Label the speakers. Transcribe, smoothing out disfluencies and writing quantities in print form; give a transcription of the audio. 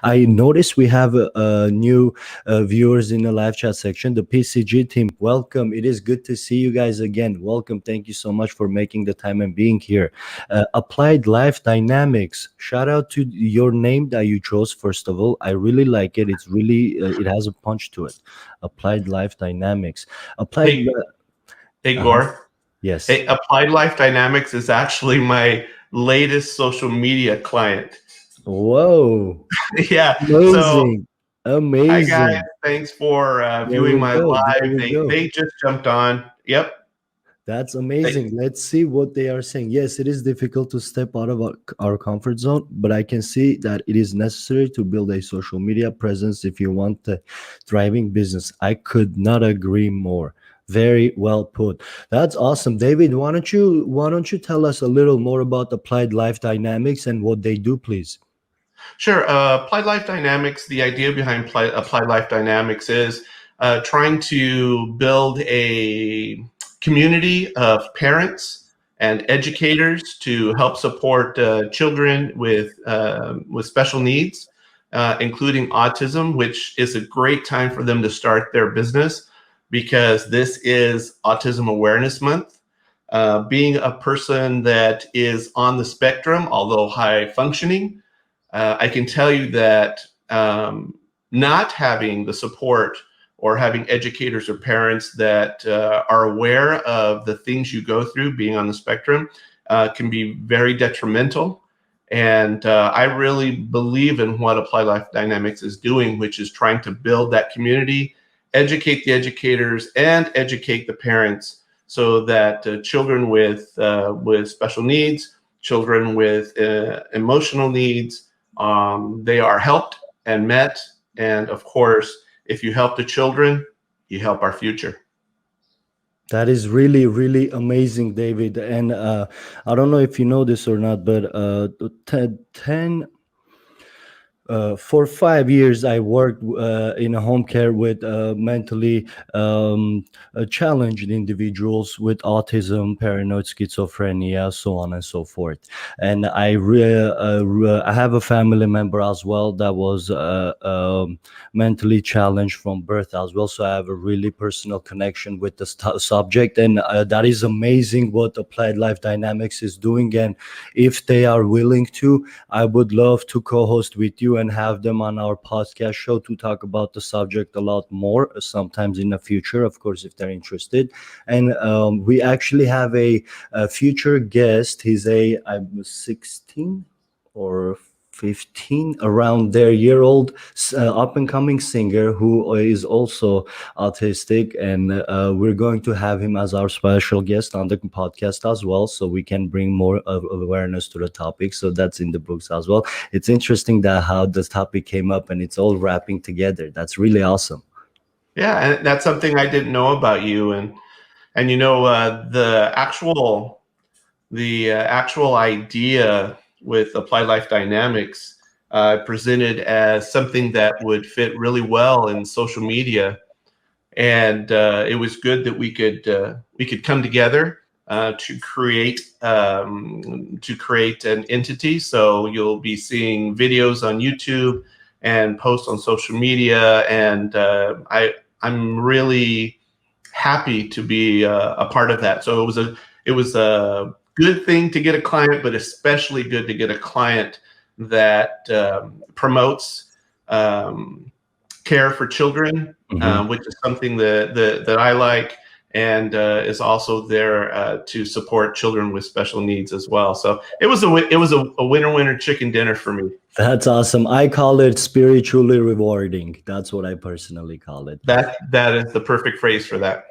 Speaker 1: I noticed we have new viewers in the live chat section. The PCG team, welcome. It is good to see you guys again. Welcome. Thank you so much for making the time and being here. Applied Life Dynamics. Shout out to your name that you chose. First of all, I really like it. It's really it has a punch to it. Applied Life Dynamics. Applied.
Speaker 2: Hey, hey,
Speaker 1: Uh-huh.
Speaker 2: Gore.
Speaker 1: Yes.
Speaker 2: Hey, Applied Life Dynamics is actually my latest social media client.
Speaker 1: Whoa.
Speaker 2: Yeah. So,
Speaker 1: Amazing.
Speaker 2: hi guys.
Speaker 1: Amazing.
Speaker 2: Thanks for
Speaker 1: There
Speaker 2: viewing
Speaker 1: we
Speaker 2: my
Speaker 1: go. There
Speaker 2: live.
Speaker 1: we go.
Speaker 2: They just jumped on. Yep.
Speaker 1: That's
Speaker 2: They,
Speaker 1: amazing. Let's see what they are saying. Yes, it is difficult to step out of our comfort zone, but I can see that it is necessary to build a social media presence if you want a thriving business. I could not agree more. Very well put. That's awesome. David, why don't you tell us a little more about Applied Life Dynamics and what they do, please?
Speaker 2: Sure. Applied Life Dynamics, the idea behind Applied Life Dynamics is trying to build a community of parents and educators to help support children with special needs, including autism, which is a great time for them to start their business because this is Autism Awareness Month. Being a person that is on the spectrum, although high functioning, I can tell you that not having the support or having educators or parents that are aware of the things you go through being on the spectrum can be very detrimental. And I really believe in what Applied Life Dynamics is doing, which is trying to build that community, educate the educators, and educate the parents so that children with special needs, children with emotional needs, they are helped and met. And of course, if you help the children, you help our future.
Speaker 1: That is really, really amazing, David. And I don't know if you know this or not, but for 5 years, I worked in a home care with mentally challenged individuals with autism, paranoid schizophrenia, so on and so forth. And I have a family member as well that was mentally challenged from birth as well. So I have a really personal connection with the subject, and that is amazing what Applied Life Dynamics is doing. And if they are willing to, I would love to co-host with you and have them on our podcast show to talk about the subject a lot more sometimes in the future, of course, if they're interested. And we actually have a future guest. He's I'm 16 or 15 around their year-old up and coming singer who is also autistic, and we're going to have him as our special guest on the podcast as well, so we can bring more of awareness to the topic. So that's in the books as well. It's interesting that how this topic came up and it's all wrapping together. That's really awesome.
Speaker 2: Yeah, and that's something I didn't know about you. And you know, the actual idea with Applied Life Dynamics presented as something that would fit really well in social media, and it was good that we could come together to create an entity. So you'll be seeing videos on YouTube and posts on social media, and I'm really happy to be a part of that. So it was a good thing to get a client, but especially good to get a client that promotes care for children, which is something that I like, and is also there to support children with special needs as well. So it was a winner chicken dinner for me.
Speaker 1: That's awesome. I call it spiritually rewarding. That's what I personally call it.
Speaker 2: That is the perfect phrase for that.